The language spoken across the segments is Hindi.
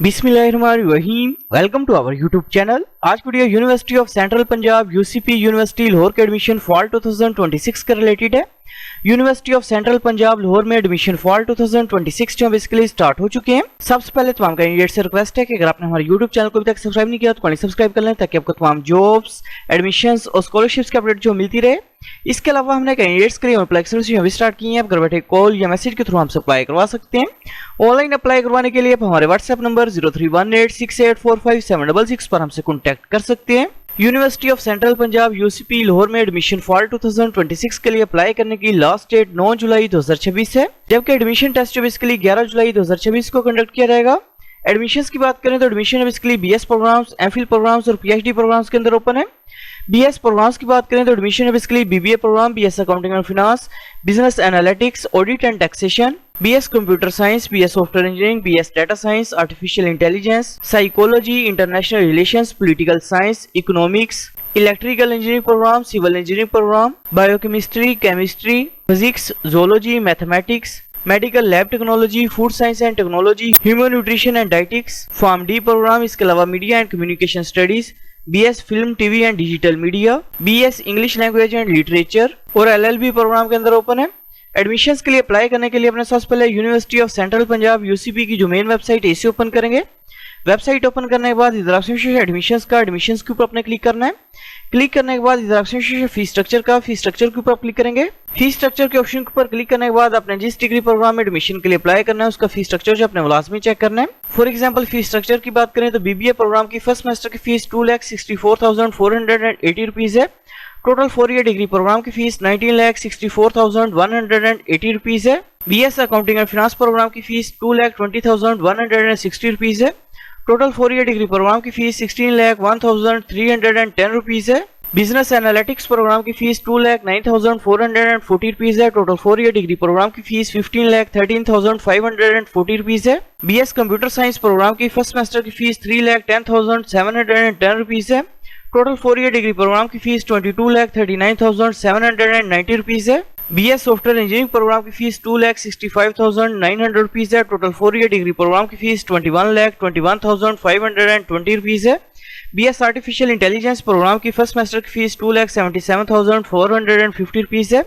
बिस्मिल्लाहिर्रहमानिर्रहीम। Welcome to our YouTube channel. आज video University of Central Punjab UCP University Lahore के एडमिशन फॉल 2026 के रिलेटेड है। University of Central Punjab Lahore में एडमिशन फॉल 2026 जो बेसिकली स्टार्ट हो चुके हैं। सबसे पहले तमाम कैंडिडेट से रिक्वेस्ट है कि अगर आपने हमारे यूट्यूब चैनल को अभी तक सब्सक्राइब नहीं किया तो सब्सक्राइब कर लें ताकि आपको तमाम जॉब्स, एडमिशंस और स्कॉलरशिप्स की अपडेट जो मिलती रहे। इसके अलावा हमने कैंडिडेट्स के लिए अप्लाई सर्विस अभी स्टार्ट की है। आप घर बैठे कॉल या मैसेज के थ्रू हमसे अप्लाई करवा सकते हैं। ऑनलाइन अप्लाई करवाने के लिए आप हमारे व्हाट्सएप नंबर 031868457666 पर हमसे कॉन्टैक्ट कर सकते हैं। University of Central Punjab UCP Lahore में एडमिशन फॉल 2026 के लिए अप्लाई करने की लास्ट डेट 9 जुलाई 2026 है, जबकि एडमिशन टेस्ट बेसिकली 11 जुलाई 2026 को कंडक्ट किया जाएगा। एडमिशंस की बात करें तो admission basically BS programmes, MPhil programmes और पीएचडी प्रोग्राम्स के अंदर ओपन है। बीएस प्रोग्राम्स की बात करें तो admission basically BBA programme, BS accounting and finance, business analytics, audit and taxation, BS computer science, BS software engineering, BS data science, artificial intelligence, psychology, international relations, political science, economics, electrical engineering programme, civil engineering programme, biochemistry, chemistry, physics, zoology, mathematics, medical lab technology, food science and technology, human nutrition and dietetics, pharm D programme. इसके अलावा media and communication studies, BS film, TV and digital media, BS English language and literature और एलएलबी प्रोग्राम के अंदर ओपन है। एडमिशंस के लिए अप्लाई करने के लिए अपने सबसे पहले university of Central Punjab UCP की जो मेन वेबसाइट है इसे ओपन करेंगे। वेबसाइट ओपन करने के बाद इधर ऑप्शन से एडमिशंस के ऊपर अपने क्लिक करना है। क्लिक करने के बाद इधर ऑप्शन से फीस स्ट्रक्चर के ऊपर क्लिक करेंगे। फीस स्ट्रक्चर के ऑप्शन के ऊपर क्लिक करने के बाद अपने जिस डिग्री प्रोग्राम में एडमिशन के लिए अप्लाई करना है उसका फीस स्ट्रक्चर जो अपने लाजमी चेक करना है। फॉर एग्जांपल फीस स्ट्रक्चर की बात करें तो बीबीए प्रोग्राम की फर्स्ट सेमेस्टर की फीस 2,64,480 रुपीज है। टोटल 4 ईयर डिग्री प्रोग्राम की फीस 19,64,180 रुपीज है। BS accounting and finance programme की फीस 2,20,160 रुपीज है। टोटल 4 ईयर डिग्री प्रोग्राम की फीस 16,01,310 रुपीज है। बिजनेस एनालिटिक्स प्रोग्राम की फीस 2,09,440 रुपीज है। टोटल 4 ईयर डिग्री प्रोग्राम की फीस 15,13,540 रुपीज है। बीएस कंप्यूटर साइंस प्रोग्राम की फर्स्ट सेमेस्टर की फीस 3,10,710 रुपीज है। टोटल 4 ईयर डिग्री प्रोग्राम की फीस 22,39,790 रुपीज है। बीएस सॉफ्टवेयर इंजीनियरिंग प्रोग्राम की फीस 2,65,900 रुपीज है। टोटल 4 ईयर डिग्री प्रोग्राम की फीस 21,21,520 रुपीज है। बीएस आर्टिफिशियल इंटेलिजेंस प्रोग्राम की फर्स्ट सेमेस्टर की फीस 2,77,450 रुपीज है।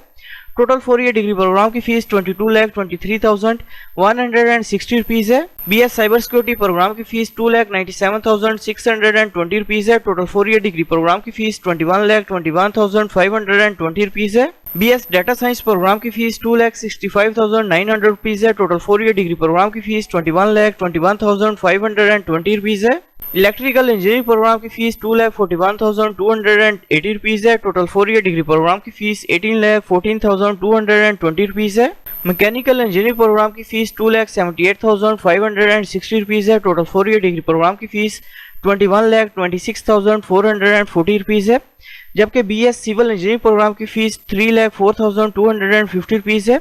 टोटल 4 ईयर डिग्री प्रोग्राम की फीस 22,23,160 रुपीज है। बीएस साइबर सिक्योरिटी प्रोग्राम की फीस 2,97,620 रुपीज है। टोटल 4 ईयर डिग्री प्रोग्राम की फीस 21,21,520 रुपीज है। बीएस डाटा साइंस प्रोग्राम की फीस 2,65,900 रुपीज है। टोटल 4 ईयर डिग्री प्रोग्राम की फीस 21,21,520 रुपीज है। इलेक्ट्रिकल इंजीनियरिंग प्रोग्राम की फीस 2,41,280 रुपीज है। टोटल 4 ईयर डिग्री प्रोग्राम की फीस 18,14,220 रुपीज है। मैकेनिकल इंजीनियरिंग प्रोग्राम की फीस 2,78,560 रुपीज है। टोटल 4 ईयर डिग्री प्रोग्राम की फीस 21,26,440 रुपीज है। जबकि बीएस सिविल इंजीनियरिंग प्रोग्राम की फीस 3,04,250 रुपीज है।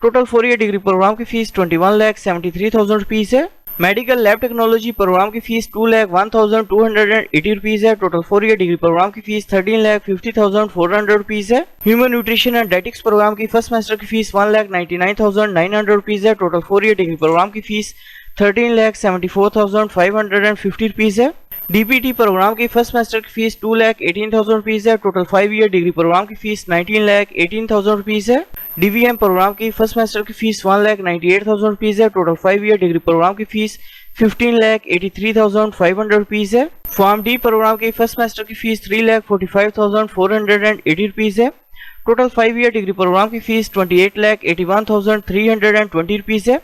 टोटल 4 ईयर डिग्री प्रोग्राम की फीस 21,73,000 रुपीज है। मेडिकल लैब टेक्नोलॉजी प्रोग्राम की फीस 2,01,280 रुपीज है। टोटल 4 ईयर डिग्री प्रोग्राम की फीस 13,50,400 रुपीज है। Human nutrition and dietetics programme की फर्स्ट सेमेस्टर की फीस 1,99,900 रुपीज है। टोटल 4 ईयर डिग्री प्रोग्राम की फीस 13,74,550 रुपीज है। डीपीटी प्रोग्राम की फर्स्ट सेमेस्टर की फीस 2,18,000 रुपीज है। टोटल 5 ईयर डिग्री प्रोग्राम की फीस 19,18,000 रुपीज है। डीवीएम प्रोग्राम की फर्स्ट सेमेस्टर की फीस 1,98,000 रुपीज है। टोटल 5 ईयर डिग्री प्रोग्राम की फीस 15,83,500 रुपीज है। फार्म डी प्रोग्राम की फर्स्ट सेमेस्टर की फीस 3,45,480 रुपीज है। टोटल 5 ईयर डिग्री प्रोग्राम की फीस 28,81,320 रुपीज है।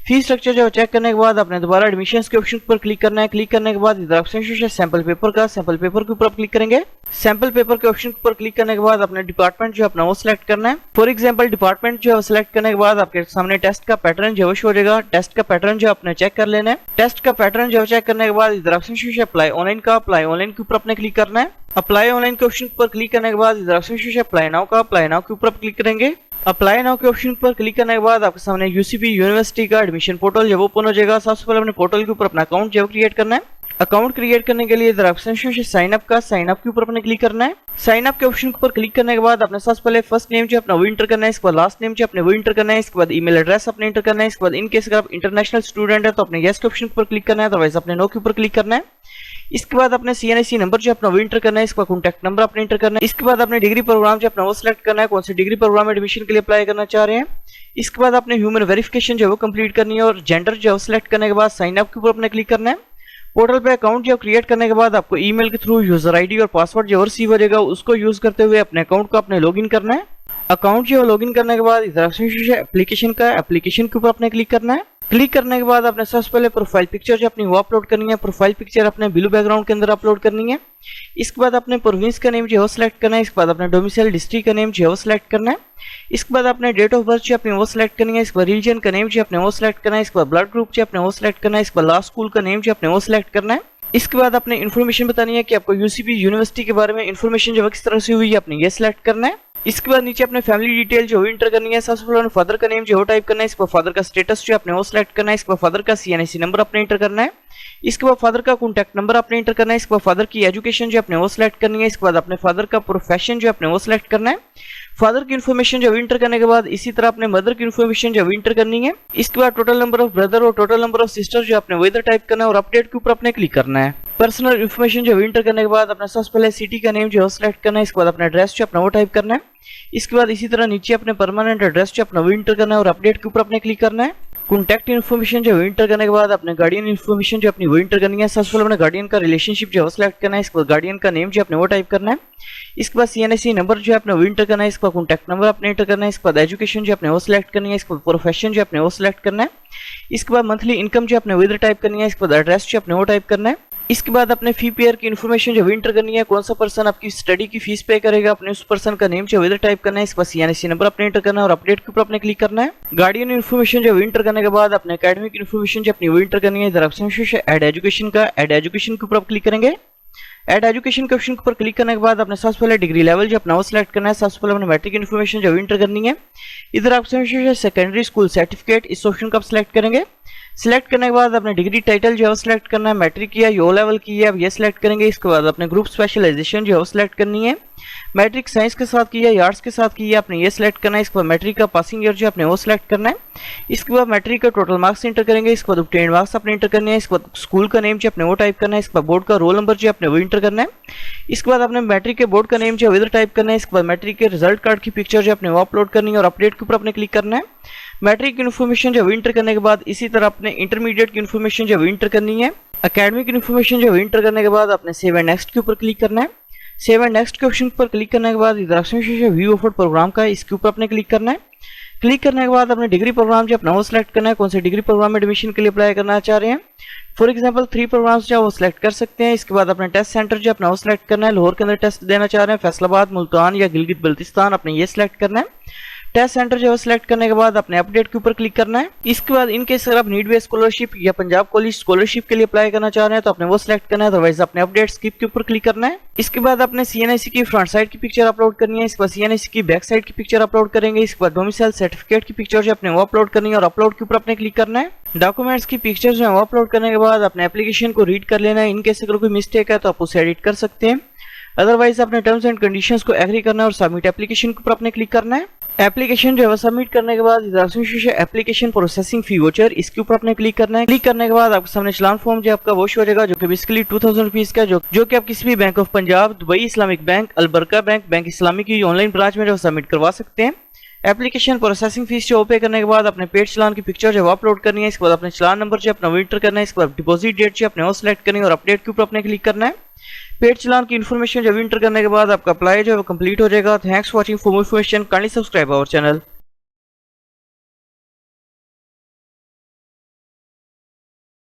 फीस स्ट्रक्चर जो चेक करने के बाद आपने दोबारा एडमिशंस के ऑप्शन पर क्लिक करना है। क्लिक करने के बाद इधर ऑप्शन से सैंपल पेपर के ऊपर क्लिक करेंगे। सैंपल पेपर के ऑप्शन पर क्लिक करने के बाद अपने डिपार्टमेंट जो अपना वो सिलेक्ट करना है। फॉर एग्जांपल डिपार्टमेंट जो है सिलेक्ट करने के बाद आपके सामने टेस्ट का पैटर्न जो शो हो जाएगा। टेस्ट का पैटर्न जो आपने चेक कर लेना है। टेस्ट का पैटर्न जो चेक करने के बाद इधर ऑप्शन से अप्लाई ऑनलाइन के ऊपर अपने क्लिक करना है। अप्लाई ऑनलाइन के ऑप्शन पर क्लिक करने के बाद इधर ऑप्शन से अप्लाई नाउ के ऊपर क्लिक करेंगे। अप्लाई नाउ के ऑप्शन पर क्लिक करने के बाद आपके सामने यूसीपी यूनिवर्सिटी का एडमिशन पोर्टल जब ओपन हो जाएगा, सबसे पहले अपने पोर्टल के ऊपर अपना अकाउंट जब क्रिएट करना है। अकाउंट क्रिएट करने के लिए इधर ऑप्शन से साइन अप के ऊपर अपने क्लिक करना है। साइन अप के ऑप्शन के ऊपर क्लिक करने के बाद अपने सबसे पहले फर्स्ट नेम जो अपना वो इंटर करना है, इसके बाद लास्ट नेम जो अपने वो इंटर करना है, इसके बाद ईमेल एड्रेस अपने इंटर करना है। इसके बाद इन केस अगर आप इंटरनेशनल स्टूडेंट है तो अपने यस के ऑप्शन के ऊपर क्लिक करना है, अदरवाइज अपने नो के ऊपर क्लिक करना है। इसके बाद अपने CNIC नंबर जो अपना वो इंटर करना है, इसका कॉन्टैक्ट नंबर अपने इंटर करना है। इसके बाद अपने डिग्री प्रोग्राम जो अपना वो सिलेक्ट करना है, कौन सी डिग्री प्रोग्राम एडमिशन के लिए अप्लाई करना चाह रहे हैं। इसके बाद अपने ह्यूमन वेरिफिकेशन जो है वो कंप्लीट करनी है और जेंडर जो है सिलेक्ट करने के बाद साइन अप के ऊपर अपने क्लिक करना है। पोर्टल पे अकाउंट जो क्रिएट करने के बाद आपको ईमेल के थ्रू यूजर आईडी और पासवर्ड जो रिसीव हो जाएगा उसको यूज करते हुए अपने अकाउंट को अपने लॉगिन करना है। अकाउंट जो लॉगिन करने के बाद इधर एप्लीकेशन के ऊपर अपने क्लिक करना है। क्लिक करने के बाद अपने सबसे पहले प्रोफाइल पिक्चर जो अपनी वो अपलोड करनी है। प्रोफाइल पिक्चर अपने ब्लू बैकग्राउंड के अंदर अपलोड करनी है। इसके बाद अपने प्रोविंस का नेम जो है सिलेक्ट करना है। इसके बाद अपने डोमिसाइल डिस्ट्रिक्ट का नेम जो है सिलेक्ट करना है। इसके बाद अपने डेट ऑफ बर्थ जो अपने वो सिलेक्ट करनी है। इसके बाद रिलीजन का नेम जो अपने वो सिलेक्ट करना है। इसके बाद ब्लड ग्रुप जो अपने वो सिलेक्ट करना है। इसके बाद लास्ट स्कूल का नेम जो अपने वो सिलेक्ट करना है। इसके बाद अपने इन्फॉर्मेशन बतानी है कि आपको यूसीपी यूनिवर्सिटी के बारे में इन्फॉर्मेशन जो किस तरह से हुई है अपने ये सिलेक्ट करना है। इसके बाद नीचे अपने फैमिली डिटेल जो इंटर करनी है। सबसे पहले फादर का नेम जो टाइप करना है। इसके बाद फादर का स्टेटस जो अपने वो सिलेक्ट करना है। इसके बाद फादर का CNIC नंबर अपने इंटर करना है। इसके बाद फादर का कॉन्टैक्ट नंबर अपने इंटर करना है। इसके बाद फादर की एजुकेशन जो अपने वो सिलेक्ट करनी है। इसके बाद अपने फादर का प्रोफेशन जो अपने वो सिलेक्ट करना है। फादर की इन्फॉर्मेशन जब इंटर करने के बाद इसी तरह अपने मदर की इन्फॉर्मेशन जब इंटर करनी है। इसके बाद टोटल नंबर ऑफ ब्रदर और टोटल नंबर ऑफ सिस्टर जो अपने वो इधर टाइप करना है और अपडेट के ऊपर अपने क्लिक करना है। पर्सनल इन्फॉर्मेशन जब इंटर करने के बाद अपना सबसे पहले सिटी का नेम जो सिलेक्ट करना है। इसके बाद अपना एड्रेस जो अपना वो टाइप करना है। इसके बाद इसी तरह नीचे अपने परमानेंट एड्रेस जो अपना वो इंटर करना है और अपडेट के ऊपर अपने क्लिक करना है। कॉन्टैक्ट इन्फॉर्मेशन जो इंटर करने के बाद अपने गार्डियन इन्फॉर्मेशन जो अपनी वो इंटर करनी है। सबसे पहले अपने गार्डियन का रिलेशनशिप जो सिलेक्ट करना है। इसके बाद गार्डियन का नेम जो अपने वो टाइप करना है। इसके बाद CNIC नंबर जो अपने वो इंटर करना है। इसके बाद कॉन्टैक्ट नंबर अपने इंटर करना है। इसके बाद एजुकेशन जो अपने वो सिलेक्ट करनी है। इसके बाद प्रोफेशन जो अपने वो सिलेक्ट करना है। इसके बाद मंथली इनकम जो अपने वो इधर टाइप करनी है। इसके बाद एड्रेस जो अपने वो टाइप करना है। इसके बाद अपने फी पेयर की इन्फॉर्मेशन जो इंटर करनी है। कौन सा पर्सन आपकी स्टडी की फीस पे करेगा अपने उस पर्सन का नेम जो इधर टाइप करना है। इसके बाद CNIC नंबर अपने इंटर करना है और अपडेट के ऊपर अपने क्लिक करना है। गार्डियन इन्फॉर्मेशन जो इंटर करने के बाद अपने एकेडमिक इन्फॉर्मेशन जो अपनी वो इंटर करनी है। इधर ऑप्शन से ऐड एजुकेशन के ऊपर आप क्लिक करेंगे। ऐड एजुकेशन के ऑप्शन के ऊपर क्लिक करने के बाद अपने सबसे पहले डिग्री लेवल जो अपना वो सिलेक्ट करना है। सबसे पहले अपने मैट्रिक इन्फॉर्मेशन जो इंटर करनी है। इधर ऑप्शन से सेकेंडरी स्कूल सर्टिफिकेट इस ऑप्शन को आप सिलेक्ट करेंगे। सिलेक्ट करने के बाद अपने डिग्री टाइटल जो है सिलेक्ट करना है। मैट्रिक की है, ओ लेवल की है, आप ये सिलेक्ट करेंगे। इसके बाद अपने ग्रुप स्पेशलाइजेशन जो है सिलेक्ट करनी है। मैट्रिक साइंस के साथ की है या आर्ट्स के साथ की है, आपने ये सिलेक्ट करना है। इसके बाद मैट्रिक का पासिंग ईयर जो अपने वो सिलेक्ट करना है। इसके बाद मैट्रिक का टोटल मार्क्स इंटर करेंगे। इसके बाद ऑब्टेन्ड मार्क्स अपने इंटर करने हैं। इसके बाद स्कूल का नेम जो अपने वो टाइप करना है। इसके बाद बोर्ड का रोल नंबर जो अपने वो इंटर करना है। इसके बाद अपने मैट्रिक के बोर्ड का नेम जो इधर टाइप करना है। इसके बाद मैट्रिक के रिजल्ट कार्ड की पिक्चर जो अपने वो अपलोड करनी है और अपडेट के ऊपर अपने क्लिक करना है। मैट्रिक की इन्फॉर्मेशन जब इंटर करने के बाद इसी तरह अपने इंटरमीडिएट की इन्फॉर्मेशन जब इंटर करनी है। एकेडमिक इन्फॉर्मेशन जब इंटर करने के बाद अपने सेव एंड नेक्स्ट के ऊपर क्लिक करना है। सेव एंड नेक्स्ट के ऑप्शन पर क्लिक करने के बाद इधर ऑप्शन से व्यू ऑफर्ड प्रोग्राम का इसके ऊपर अपने क्लिक करना है। क्लिक करने के बाद अपने डिग्री प्रोग्राम जो अपना वो सिलेक्ट करना है। कौन से डिग्री प्रोग्राम एडमिशन के लिए अप्लाई करना चाह रहे हैं। फॉर एग्जांपल 3 प्रोग्राम्स जो वो सिलेक्ट कर सकते हैं। इसके बाद अपने टेस्ट सेंटर जो अपना वो सिलेक्ट करना है। लाहौर के अंदर टेस्ट देना चाह रहे हैं, फैसलाबाद, मुल्तान या गिलगित बल्तिस्तान, अपने ये सिलेक्ट करना है। टेस्ट सेंटर जो है सिलेक्ट करने के बाद अपने अपडेट के ऊपर क्लिक करना है। इसके बाद इनके अगर आप नीड बेस्ड स्कॉलरशिप या पंजाब कॉलेज स्कॉलरशिप के लिए अप्लाई करना चाह रहे हैं तो अपने वो सिलेक्ट करना है, अदरवाइज अपने अपडेट स्किप के ऊपर क्लिक करना है। इसके बाद अपने CNIC की फ्रंट साइड की पिक्चर अपलोड करनी है। इसके बाद CNIC की बैक साइड की पिक्चर अपलोड करेंगे। इसके बाद डोमिसाइल सर्टिफिकेट की पिक्चर जो अपने वो अपलोड करनी है और अपलोड के ऊपर अपने क्लिक करना है। डॉक्यूमेंट्स की पिक्चर जो है वो अपलोड करने के बाद अपने एप्लीकेशन को रीड कर लेना है। इनकेस अगर कोई मिस्टेक है तो आप उसे एडिट कर सकते हैं, अदरवाइज अपने टर्म्स एंड कंडीशंस को एग्री करना है और सबमिट एप्लीकेशन के ऊपर अपने क्लिक करना है। एप्लीकेशन जो है सबमिट करने के बाद एप्लीकेशन प्रोसेसिंग फी वोचर इसके ऊपर अपने क्लिक करना है। क्लिक करने के बाद आपके सामने चलान फॉर्म जो आपका वो शो हो जाएगा, जो कि बेसिकली 2000 रुपीज का, जो कि आप किसी भी Bank of Punjab, Dubai Islamic Bank, Albaraka Bank, Bank Islami की ऑनलाइन ब्रांच में जो सबमिट करवा सकते हैं। एप्लीकेशन प्रोसेसिंग फीस जो पे करने के बाद अपने पेड चलान की पिक्चर जो अपलोड करनी है। इसके बाद अपने चलान नंबर जो अपना इंटर करना है। इसके बाद डिपॉजिट डेट जो अपने वो सिलेक्ट करनी है और अपडेट के ऊपर अपने क्लिक करना है। पेड चलान की इन्फॉर्मेशन जब इंटर करने के बाद आपका अप्लाई जो है कंप्लीट हो जाएगा। Thanks for watching. For more information kindly subscribe our channel.